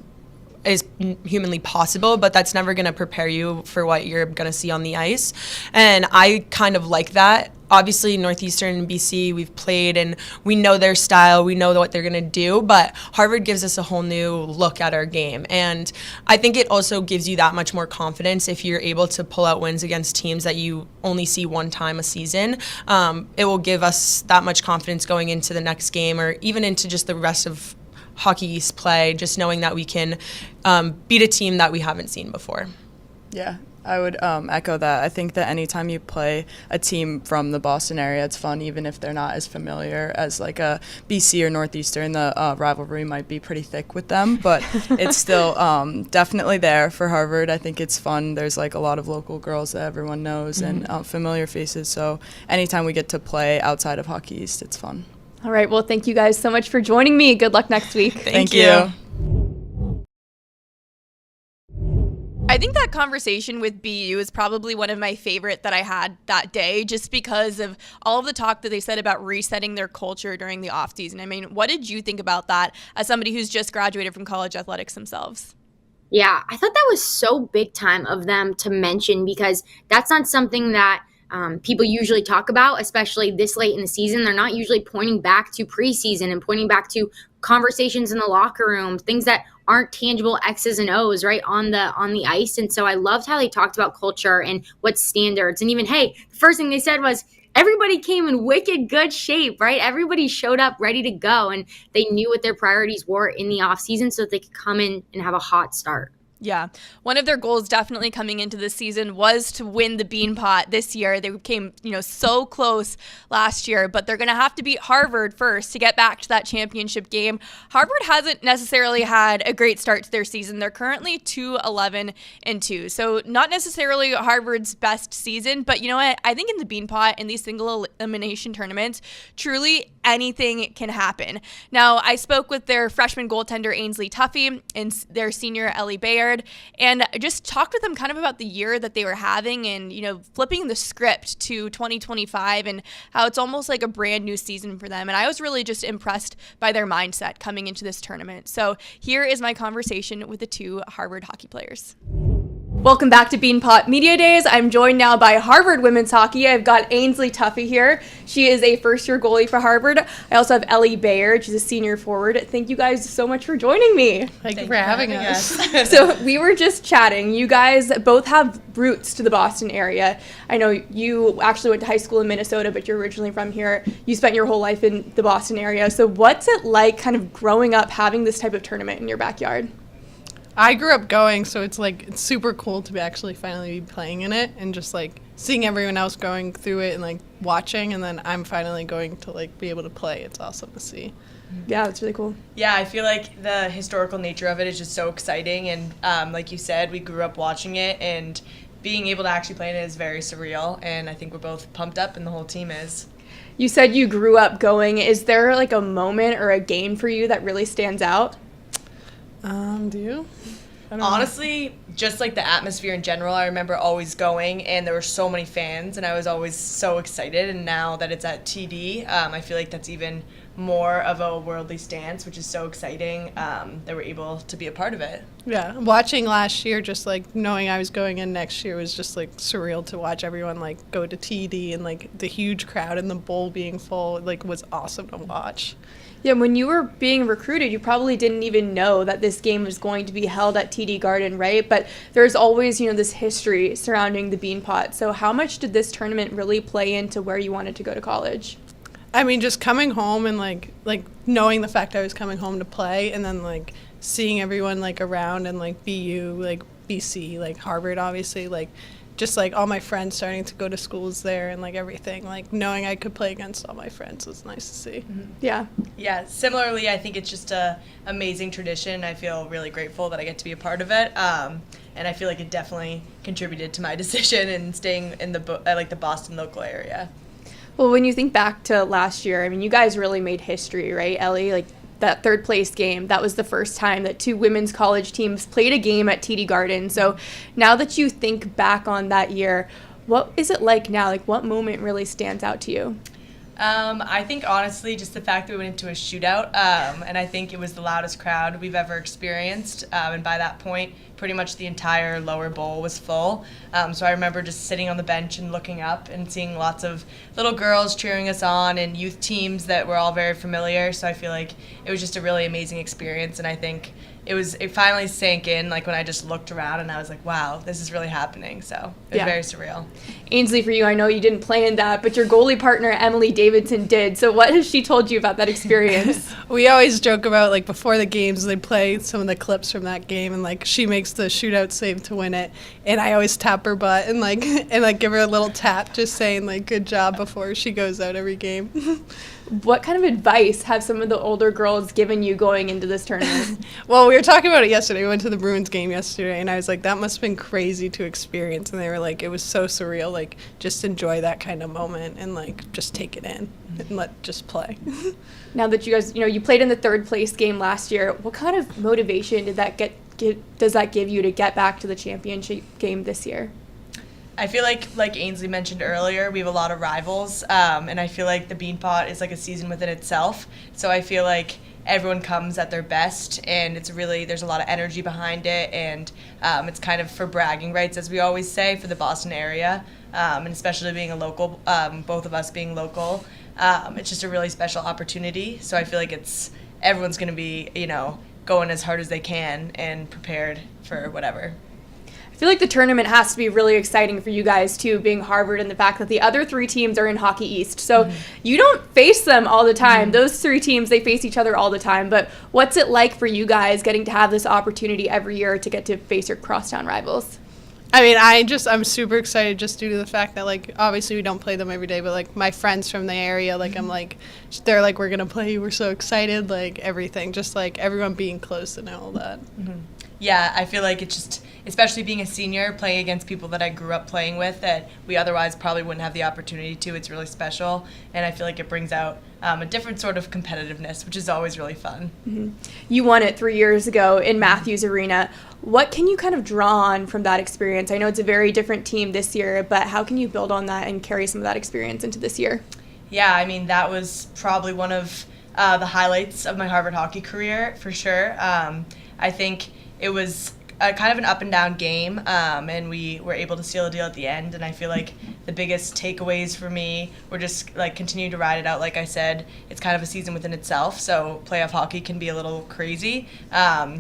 is humanly possible, but that's never going to prepare you for what you're going to see on the ice. And I kind of like that. Obviously, Northeastern and BC, we've played and we know their style, we know what they're going to do, but Harvard gives us a whole new look at our game. And I think it also gives you that much more confidence if you're able to pull out wins against teams that you only see one time a season. It will give us that much confidence going into the next game or even into just the rest of Hockey East play, just knowing that we can beat a team that we haven't seen before. Yeah, I would echo that. I think that anytime you play a team from the Boston area, it's fun, even if they're not as familiar as like a BC or Northeastern. The rivalry might be pretty thick with them, but it's still definitely there for Harvard. I think it's fun. There's like a lot of local girls that everyone knows and familiar faces. So anytime we get to play outside of Hockey East, it's fun. All right. Well, thank you guys so much for joining me. Good luck next week. Thank you. I think that conversation with BU is probably one of my favorite that I had that day, just because of all of the talk that they said about resetting their culture during the off season. I mean, what did you think about that as somebody who's just graduated from college athletics themselves? Yeah, I thought that was so big time of them to mention, because that's not something that people usually talk about, especially this late in the season. They're not usually pointing back to preseason and pointing back to conversations in the locker room, things that aren't tangible X's and O's right on the ice. And so I loved how they talked about culture and what standards. And even, hey, the first thing they said was everybody came in wicked good shape, right? Everybody showed up ready to go, and they knew what their priorities were in the off season so that they could come in and have a hot start. Yeah. One of their goals definitely coming into this season was to win the Beanpot this year. They came, so close last year, but they're going to have to beat Harvard first to get back to that championship game. Harvard hasn't necessarily had a great start to their season. They're currently 2-11-2. So not necessarily Harvard's best season, but you know what? I think in the Beanpot, in these single elimination tournaments, truly anything can happen. Now, I spoke with their freshman goaltender Ainsley Tuffy and their senior Ellie Bayard, and just talked with them kind of about the year that they were having and, flipping the script to 2025 and how it's almost like a brand new season for them. And I was really just impressed by their mindset coming into this tournament. So here is my conversation with the 2 Harvard hockey players. Welcome back to Beanpot Media Days. I'm joined now by Harvard women's hockey. I've got Ainsley Tuffy here. She is a first-year goalie for Harvard. I also have Ellie Bayard. She's a senior forward. Thank you guys so much for joining me. Thank you for having us. So we were just chatting. You guys both have roots to the Boston area. I know you actually went to high school in Minnesota, but you're originally from here. You spent your whole life in the Boston area. So what's it like kind of growing up having this type of tournament in your backyard? I grew up going, so it's super cool to be actually finally be playing in it and just seeing everyone else going through it and like watching, and then I'm finally going to like be able to play. It's awesome to see. Yeah, it's really cool. Yeah, I feel like the historical nature of it is just so exciting, and like you said, we grew up watching it, and being able to actually play in it is very surreal, and I think we're both pumped up, and the whole team is. You said you grew up going. Is there like a moment or a game for you that really stands out? Do you? I don't know. Honestly, just like the atmosphere in general, I remember always going, and there were so many fans, and I was always so excited. And now that it's at TD, I feel like that's even more of a worldly stance, which is so exciting that we're able to be a part of it. Yeah, watching last year, just like knowing I was going in next year was just like surreal to watch everyone like go to TD, and like the huge crowd and the bowl being full, like was awesome to watch. Yeah, when you were being recruited, you probably didn't even know that this game was going to be held at TD Garden, right? But there's always, this history surrounding the Beanpot. So how much did this tournament really play into where you wanted to go to college? I mean, just coming home and like knowing the fact I was coming home to play, and then like seeing everyone like around, and like BU, like BC, like Harvard, obviously, like just like all my friends starting to go to schools there, and like everything, like knowing I could play against all my friends was nice to see. Mm-hmm. Yeah. Yeah, similarly, I think it's just a amazing tradition. I feel really grateful that I get to be a part of it. And I feel like it definitely contributed to my decision in staying in the Boston local area. Well, when you think back to last year, I mean, you guys really made history, right, Ellie? Like that third place game, that was the first time that two women's college teams played a game at TD Garden. So now that you think back on that year, what is it like now? Like what moment really stands out to you? I think honestly just the fact that we went into a shootout, and I think it was the loudest crowd we've ever experienced, and by that point pretty much the entire lower bowl was full. So I remember just sitting on the bench and looking up and seeing lots of little girls cheering us on and youth teams that were all very familiar. So I feel like it was just a really amazing experience, and I think it finally sank in, like when I just looked around and I was like, wow, this is really happening. So it was very surreal. Ainsley, for you, I know you didn't play in that, but your goalie partner, Emily Davidson, did. So what has she told you about that experience? We always joke about, like, before the games, they play some of the clips from that game, and, like, she makes the shootout save to win it, and I always tap her butt and, like, give her a little tap, just saying, like, good job before she goes out every game. What kind of advice have some of the older girls given you going into this tournament? Well, we were talking about it yesterday. We went to the Bruins game yesterday, and I was like, that must have been crazy to experience. And they were like, it was so surreal. Like, just enjoy that kind of moment and, like, just take it in and just play. Now that you guys, you played in the third place game last year, what kind of motivation did that does that give you to get back to the championship game this year? I feel like Ainsley mentioned earlier, we have a lot of rivals, and I feel like the Beanpot is like a season within itself. So I feel like everyone comes at their best, and there's a lot of energy behind it, and it's kind of for bragging rights, as we always say, for the Boston area, and especially being a local, both of us being local. It's just a really special opportunity. So I feel like everyone's going to be, going as hard as they can and prepared for whatever. I feel like the tournament has to be really exciting for you guys, too, being Harvard, and the fact that the other three teams are in Hockey East. So you don't face them all the time. Those three teams, they face each other all the time. But what's it like for you guys getting to have this opportunity every year to get to face your crosstown rivals? I mean, I'm super excited just due to the fact that, like, obviously we don't play them every day, but, like, my friends from the area, like, I'm like, they're like, we're going to play you. We're so excited, like, everything. Just, like, everyone being close and all that. Mm-hmm. Yeah, I feel like it's just, especially being a senior, playing against people that I grew up playing with that we otherwise probably wouldn't have the opportunity to. It's really special, and I feel like it brings out a different sort of competitiveness, which is always really fun. Mm-hmm. You won it 3 years ago in Matthews Arena. What can you kind of draw on from that experience? I know it's a very different team this year, but how can you build on that and carry some of that experience into this year? Yeah, I mean, that was probably one of the highlights of my Harvard hockey career, for sure. I think it was kind of an up and down game, and we were able to seal a deal at the end, and I feel like the biggest takeaways for me were just like continue to ride it out. Like I said, it's kind of a season within itself, so playoff hockey can be a little crazy,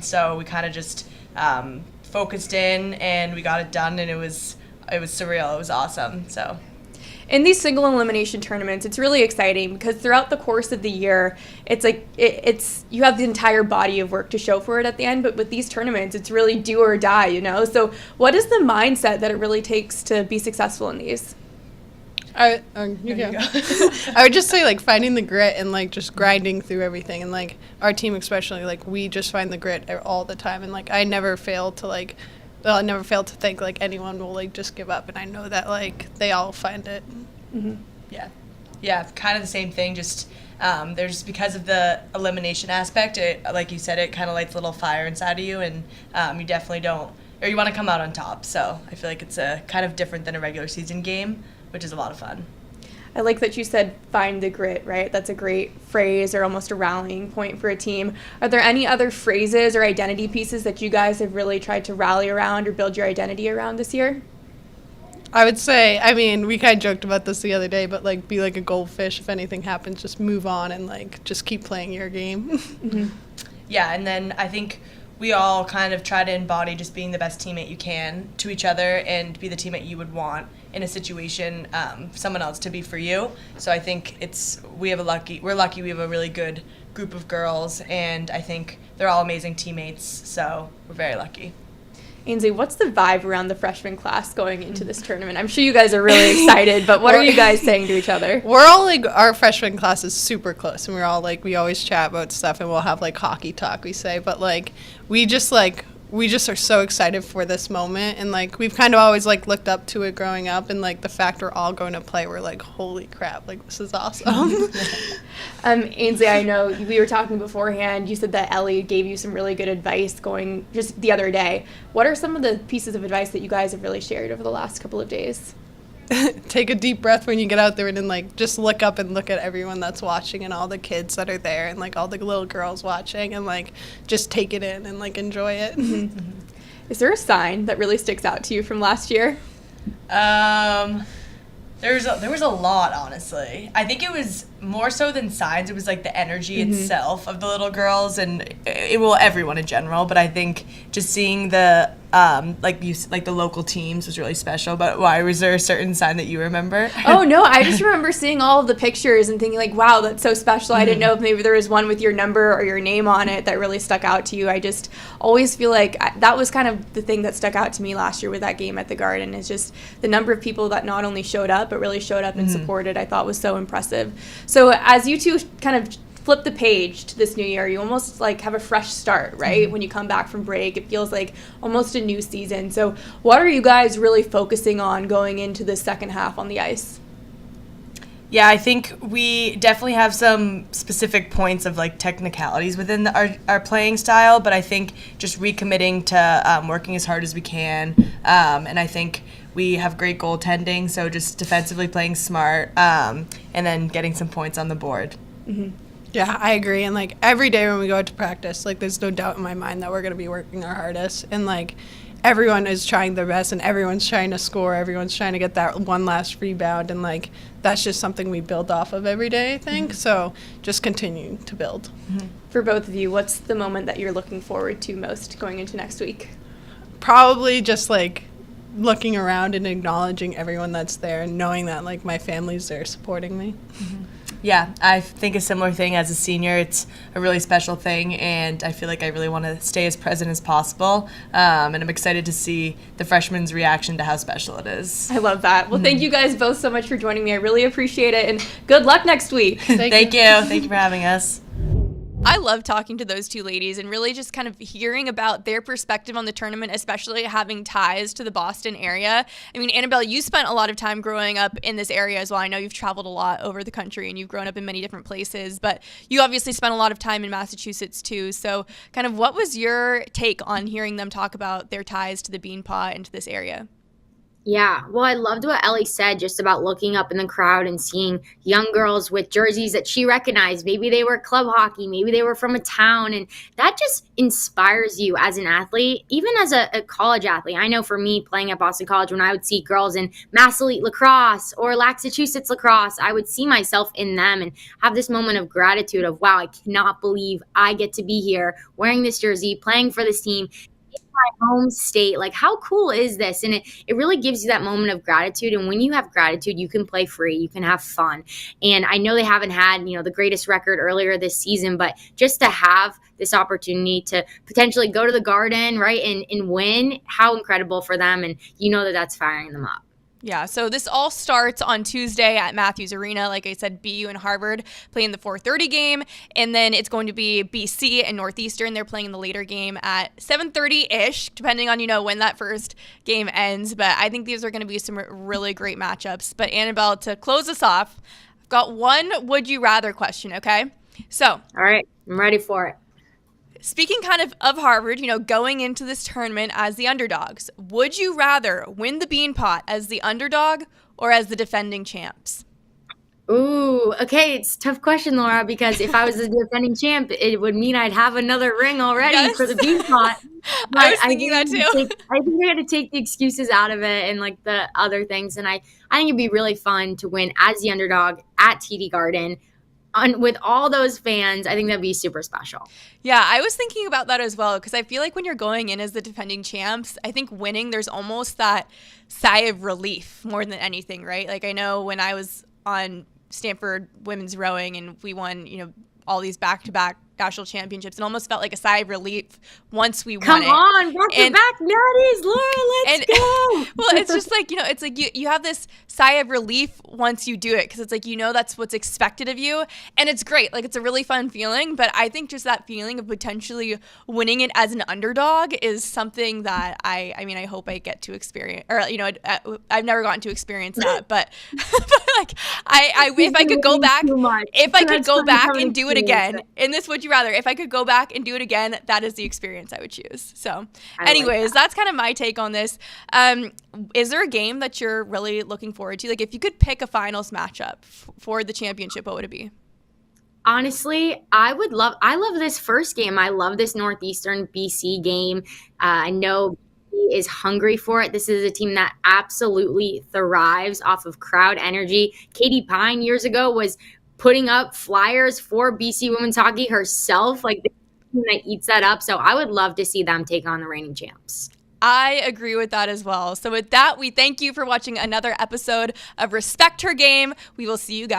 so we kind of just focused in and we got it done, and it was surreal. It was awesome. So in these single elimination tournaments, it's really exciting because throughout the course of the year, it's like it's you have the entire body of work to show for it at the end. But with these tournaments, it's really do or die, you know? So what is the mindset that it really takes to be successful in these? I would just say, like, finding the grit and, like, just grinding through everything. And, like, our team especially, like, we just find the grit all the time. And, like, I never fail to think, like, anyone will, like, just give up. And I know that, like, they all find it. Mm-hmm. Yeah, kind of the same thing. Just there's because of the elimination aspect, like you said, it kind of lights a little fire inside of you, and you definitely don't, or you want to come out on top. So I feel like it's a kind of different than a regular season game, which is a lot of fun. I like that you said find the grit, right? That's a great phrase or almost a rallying point for a team. Are there any other phrases or identity pieces that you guys have really tried to rally around or build your identity around this year? I would say, I mean, we kind of joked about this the other day, but, like, be like a goldfish. If anything happens, just move on and, like, just keep playing your game. Mm-hmm. Yeah, and then I think we all kind of try to embody just being the best teammate you can to each other and be the teammate you would want in a situation, someone else to be for you. So I think we're lucky we have a really good group of girls, and I think they're all amazing teammates, so we're very lucky. Ainsley, what's the vibe around the freshman class going into this tournament? I'm sure you guys are really excited, but what are you guys saying to each other? We're all, like, our freshman class is super close, and we're all, like, we always chat about stuff, and we'll have, like, hockey talk, we say, but, like, we just are so excited for this moment, and, like, we've kind of always, like, looked up to it growing up, and, like, the fact we're all going to play, we're like, holy crap, like, this is awesome. Ainsley, I know we were talking beforehand. You said that Ellie gave you some really good advice going just the other day. What are some of the pieces of advice that you guys have really shared over the last couple of days? Take a deep breath when you get out there, and then, like, just look up and look at everyone that's watching and all the kids that are there and, like, all the little girls watching, and, like, just take it in and, like, enjoy it. Mm-hmm. Is there a sign that really sticks out to you from last year? There was a lot, honestly. I think it was more so than signs. It was like the energy itself of the little girls and everyone in general. But I think just seeing the the local teams was really special. But why, was there a certain sign that you remember? Oh no, I just remember seeing all of the pictures and thinking, like, wow, that's so special. I didn't know if maybe there was one with your number or your name on it that really stuck out to you. I just always feel like that was kind of the thing that stuck out to me last year with that game at the Garden, is just the number of people that not only showed up but really showed up and supported. I thought was so impressive. So as you two kind of flip the page to this new year, you almost like have a fresh start, right? When you come back from break, it feels like almost a new season. So what are you guys really focusing on going into the second half on the ice? Yeah, I think we definitely have some specific points of, like, technicalities within our playing style, but I think just recommitting to working as hard as we can, and I think we have great goaltending, so just defensively playing smart, and then getting some points on the board. Mm-hmm. Yeah, I agree. And, like, every day when we go out to practice, like, there's no doubt in my mind that we're going to be working our hardest. And, like, everyone is trying their best, and everyone's trying to score. Everyone's trying to get that one last rebound. And, like, that's just something we build off of every day, I think. So just continue to build. Mm-hmm. For both of you, what's the moment that you're looking forward to most going into next week? Probably just, like, looking around and acknowledging everyone that's there and knowing that, like, my family's there supporting me. Mm-hmm. Yeah, I think a similar thing as a senior. It's a really special thing, and I feel like I really want to stay as present as possible, and I'm excited to see the freshmen''s reaction to how special it is. I love that. Well, thank you guys both so much for joining me. I really appreciate it, and good luck next week. Thank you. Thank you for having us. I love talking to those two ladies and really just kind of hearing about their perspective on the tournament, especially having ties to the Boston area. I mean, Annabelle, you spent a lot of time growing up in this area as well. I know you've traveled a lot over the country and you've grown up in many different places, but you obviously spent a lot of time in Massachusetts too. So kind of what was your take on hearing them talk about their ties to the Beanpot and to this area? Yeah, well, I loved what Ellie said just about looking up in the crowd and seeing young girls with jerseys that she recognized. Maybe they were club hockey, maybe they were from a town, and that just inspires you as an athlete, even as a college athlete. I know for me, playing at Boston College, when I would see girls in Mass Elite Lacrosse or Massachusetts Lacrosse, I would see myself in them and have this moment of gratitude of, wow, I cannot believe I get to be here wearing this jersey, playing for this team. my home state. Like, how cool is this? And it really gives you that moment of gratitude. And when you have gratitude, you can play free, you can have fun. And I know they haven't had, the greatest record earlier this season, but just to have this opportunity to potentially go to the Garden, right, and win, how incredible for them. And that's firing them up. Yeah, so this all starts on Tuesday at Matthews Arena. Like I said, BU and Harvard playing the 4:30 game, and then it's going to be BC and Northeastern. They're playing the later game at 7:30-ish, depending on, when that first game ends. But I think these are going to be some really great matchups. But Annabelle, to close us off, I've got one would you rather question, okay? So, all right, I'm ready for it. Speaking kind of Harvard, going into this tournament as the underdogs, would you rather win the Beanpot as the underdog or as the defending champs? Ooh, okay, it's a tough question, Laura, because if I was the defending champ, it would mean I'd have another ring already for the Beanpot. I was thinking that too. I think I got to take the excuses out of it and like the other things, and I think it'd be really fun to win as the underdog at TD Garden. With all those fans, I think that'd be super special. Yeah, I was thinking about that as well, because I feel like when you're going in as the defending champs, I think winning, there's almost that sigh of relief more than anything, right? Like I know when I was on Stanford women's rowing and we won, all these back-to-back national championships, it almost felt like a sigh of relief once we won it. Come on, back-to-back natties, Laura, let's go. Well, it's just like, it's like you have this sigh of relief once you do it, because it's like, that's what's expected of you, and it's great. Like, it's a really fun feeling, but I think just that feeling of potentially winning it as an underdog is something that I hope I get to experience, or, I've never gotten to experience that, but like, if I could go back, and do it again, in this would you rather, if I could go back and do it again, that is the experience I would choose. So anyways, that's kind of my take on this. Is there a game that you're really looking forward to? Like, if you could pick a finals matchup for the championship, what would it be? Honestly, I love this first game. I love this Northeastern BC game. I know BC is hungry for it. This is a team that absolutely thrives off of crowd energy. Katie Pine years ago was putting up flyers for BC women's hockey herself, like the team that eats that up. So I would love to see them take on the reigning champs. I agree with that as well. So with that, we thank you for watching another episode of Respect Her Game. We will see you guys.